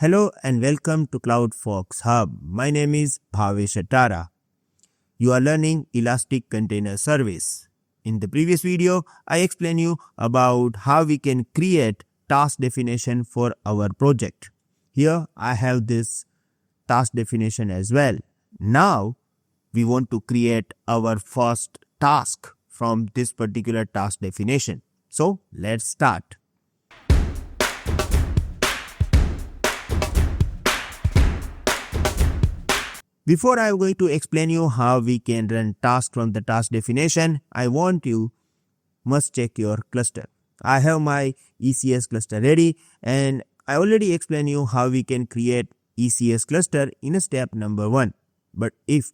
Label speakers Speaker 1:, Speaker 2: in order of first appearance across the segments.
Speaker 1: Hello and welcome to CloudFox Hub. My name is Bhavesh Atara. You are learning Elastic Container Service. In the previous video, I explained you about how we can create task definition for our project. Here I have this task definition as well. Now we want to create our first task from this particular task definition. So let's start. Before I am going to explain you how we can run tasks from the task definition, I want you must check your cluster. I have my ECS cluster ready and I already explained you how we can create ECS cluster in step number 1. But if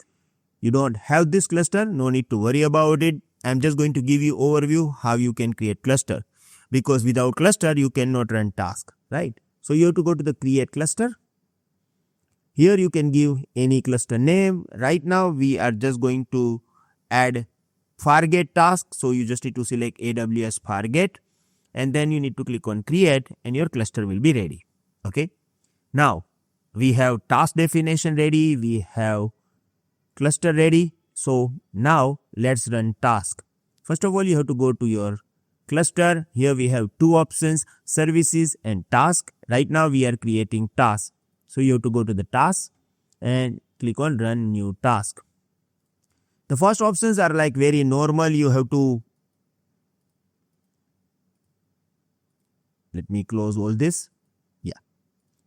Speaker 1: you don't have this cluster, no need to worry about it. I'm just going to give you overview how you can create cluster, because without cluster you cannot run task, right? So you have to go to the create cluster. Here you can give any cluster name. Right now we are just going to add Fargate task. So you just need to select AWS Fargate and then you need to click on create and your cluster will be ready. Okay. Now we have task definition ready. We have cluster ready. So now let's run task. First of all, you have to go to your cluster. Here we have two options, services and task. Right now we are creating task. So you have to go to the task and click on run new task. The first options are like very normal. You have to, let me close all this. Yeah.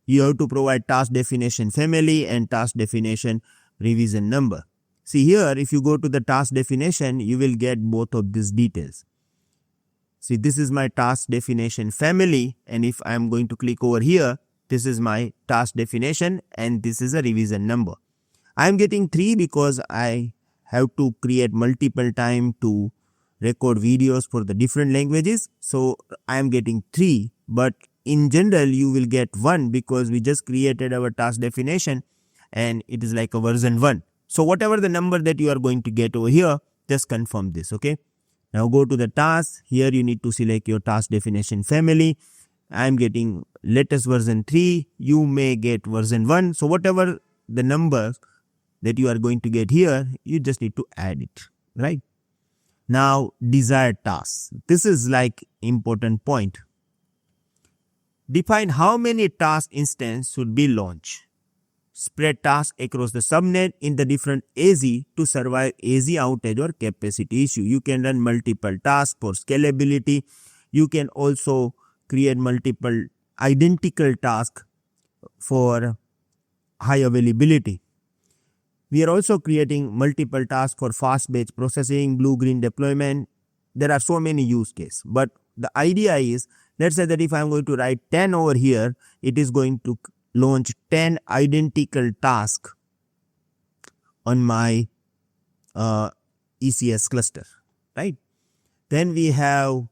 Speaker 1: You have to provide task definition family and task definition revision number. See here, if you go to the task definition, you will get both of these details. See, this is my task definition family. And if I am going to click over here, this is my task definition and this is a revision number. I am getting 3 because I have to create multiple time to record videos for the different languages. So I am getting 3, but in general you will get 1 because we just created our task definition and it is like a version 1. So whatever the number that you are going to get over here, just confirm this. Okay. Now go to the task. Here you need to select your task definition family. I am getting latest version 3, you may get version 1. So whatever the number that you are going to get here, you just need to add it, right? Now desired tasks. This is like important point. Define how many task instance should be launched. Spread tasks across the subnet in the different AZ to survive AZ outage or capacity issue. You can run multiple tasks for scalability. You can also create multiple identical tasks for high availability. We are also creating multiple tasks for fast batch processing, blue-green deployment. There are so many use cases. But the idea is, let's say that if I'm going to write 10 over here, it is going to launch 10 identical tasks on my ECS cluster, right? Then we have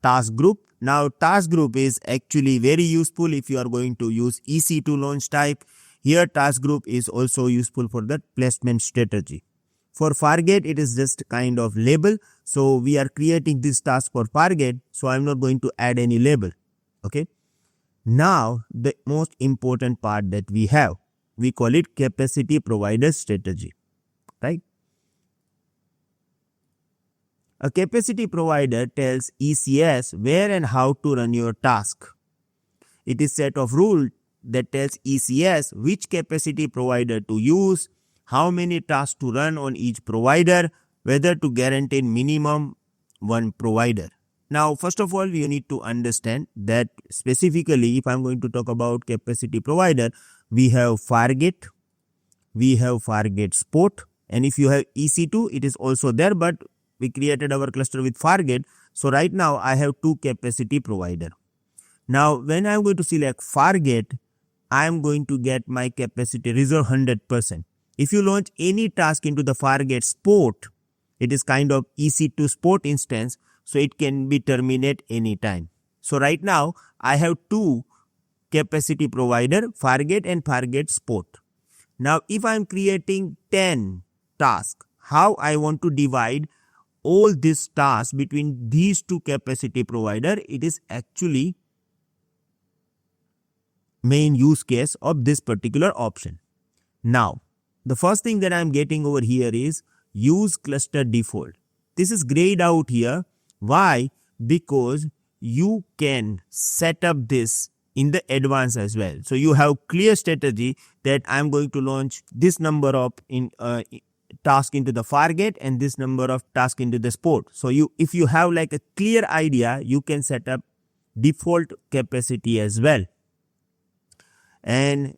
Speaker 1: task group. Now task group is actually very useful if you are going to use EC2 launch type. Here task group is also useful for the placement strategy. For Fargate, it is just kind of label. So we are creating this task for Fargate. So I'm not going to add any label. Okay. Now the most important part that we have, we call it capacity provider strategy, right? A capacity provider tells ECS where and how to run your task. It is a set of rules that tells ECS which capacity provider to use, how many tasks to run on each provider, whether to guarantee minimum one provider. Now, first of all, you need to understand that specifically, if I'm going to talk about capacity provider, we have Fargate, we have Fargate Spot, and if you have EC2, it is also there, but we created our cluster with Fargate. So right now I have 2 capacity provider. Now when I'm going to select Fargate, I'm going to get my capacity reserve 100%. If you launch any task into the Fargate Spot, it is kind of EC2 Spot instance. So it can be terminated anytime. So right now I have 2 capacity provider, Fargate and Fargate Spot. Now if I'm creating 10 tasks, how I want to divide all these tasks between these 2 capacity provider, it is actually main use case of this particular option. Now, the first thing that I'm getting over here is use cluster default. This is grayed out here. Why? Because you can set up this in the advance as well. So you have clear strategy that I'm going to launch this number of task into the Fargate and this number of task into the Sport. So if you have like a clear idea, you can set up default capacity as well. And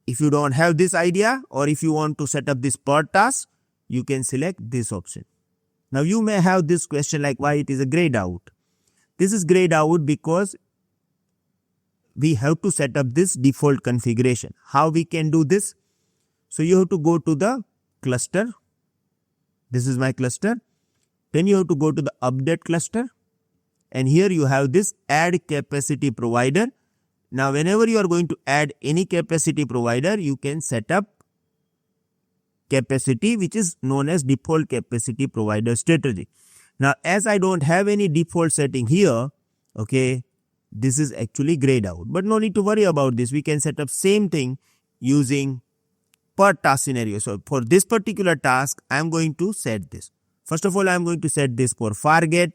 Speaker 1: if you don't have this idea, or if you want to set up this per task, you can select this option. Now you may have this question like why it is a grayed out. This is grayed out because we have to set up this default configuration. How we can do this? So you have to go to the cluster. This is my cluster. Then you have to go to the update cluster. And here you have this add capacity provider. Now whenever you are going to add any capacity provider, you can set up capacity which is known as default capacity provider strategy. Now as I don't have any default setting here, okay, this is actually grayed out. But no need to worry about this. We can set up same thing using per task scenario. So for this particular task, I am going to set this. First of all, I am going to set this for Fargate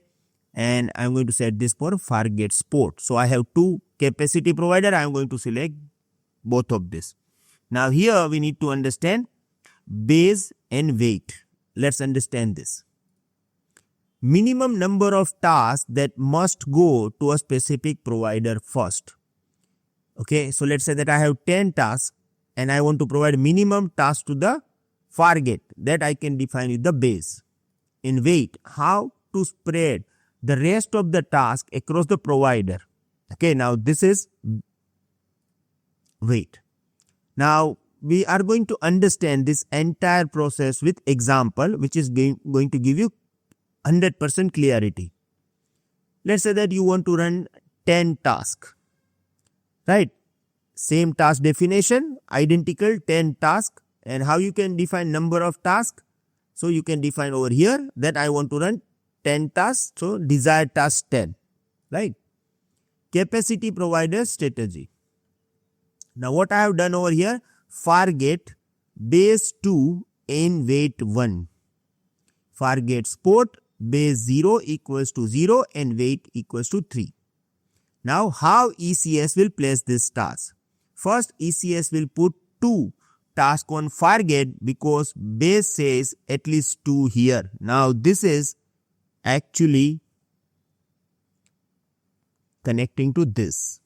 Speaker 1: and I am going to set this for Fargate Sport. So I have two capacity provider. I am going to select both of this. Now here we need to understand base and weight. Let's understand this. Minimum number of tasks that must go to a specific provider first. Okay, so let's say that I have 10 tasks and I want to provide minimum task to the Fargate that I can define with the base. In weight, how to spread the rest of the task across the provider. Okay, now this is weight. Now we are going to understand this entire process with example which is going to give you 100% clarity. Let's say that you want to run 10 tasks, right? Same task definition, identical 10 tasks, and how you can define number of tasks. So you can define over here that I want to run 10 tasks, so desired task 10, right? Capacity provider strategy. Now what I have done over here, Fargate base 2 and weight 1. Fargate Sport base 0 equals to 0 and weight equals to 3. Now how ECS will place this task? First, ECS will put 2 tasks on Fargate because base says at least 2 here. Now this is actually connecting to this,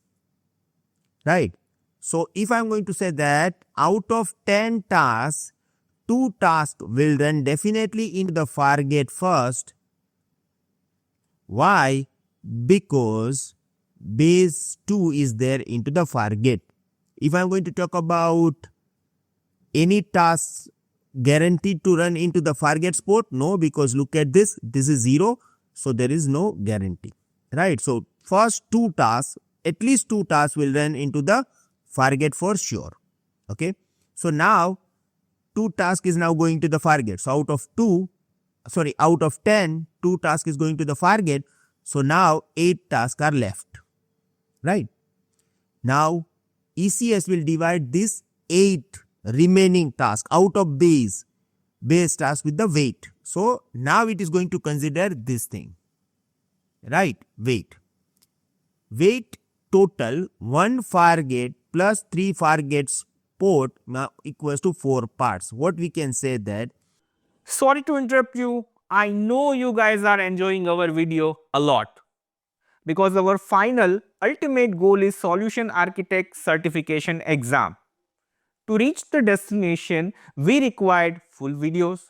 Speaker 1: right? So if I am going to say that out of 10 tasks, 2 tasks will run definitely into the Fargate first. Why? Because base 2 is there into the Fargate. If I am going to talk about any tasks guaranteed to run into the Fargate Sport, no, because look at this, this is 0, so there is no guarantee, right? So first 2 tasks, at least 2 tasks will run into the Fargate for sure, okay? So now 2 tasks is now going to the Fargate. So out of 10, 2 tasks is going to the Fargate. So now 8 tasks are left, right? Now ECS will divide this 8 remaining tasks out of base task with the weight. So now it is going to consider this thing, right? Weight total 1 Fargate plus 3 Fargate Sport now equals to 4 parts. What we can say that.
Speaker 2: Sorry to interrupt you. I know you guys are enjoying our video a lot because our final ultimate goal is Solution Architect Certification exam. To reach the destination, we required full videos.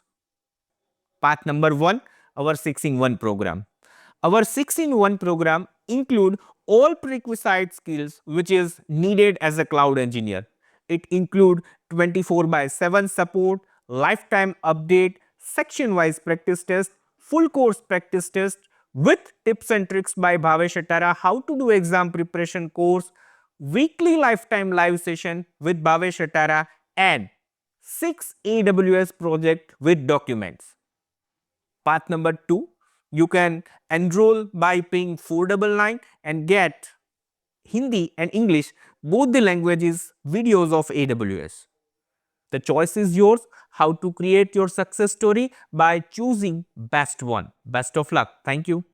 Speaker 2: Path number 1, our 6-in-1 program. Our 6-in-1 program include all prerequisite skills which is needed as a cloud engineer. It include 24/7 support, lifetime update, section-wise practice test, full course practice test with tips and tricks by Bhavesh Atara, how to do exam preparation course, weekly lifetime live session with Bhavesh Atara, and 6 AWS project with documents. Path number 2, you can enroll by paying $499 and get Hindi and English, both the languages videos of AWS. The choice is yours how to create your success story by choosing best one. Best of luck. Thank you.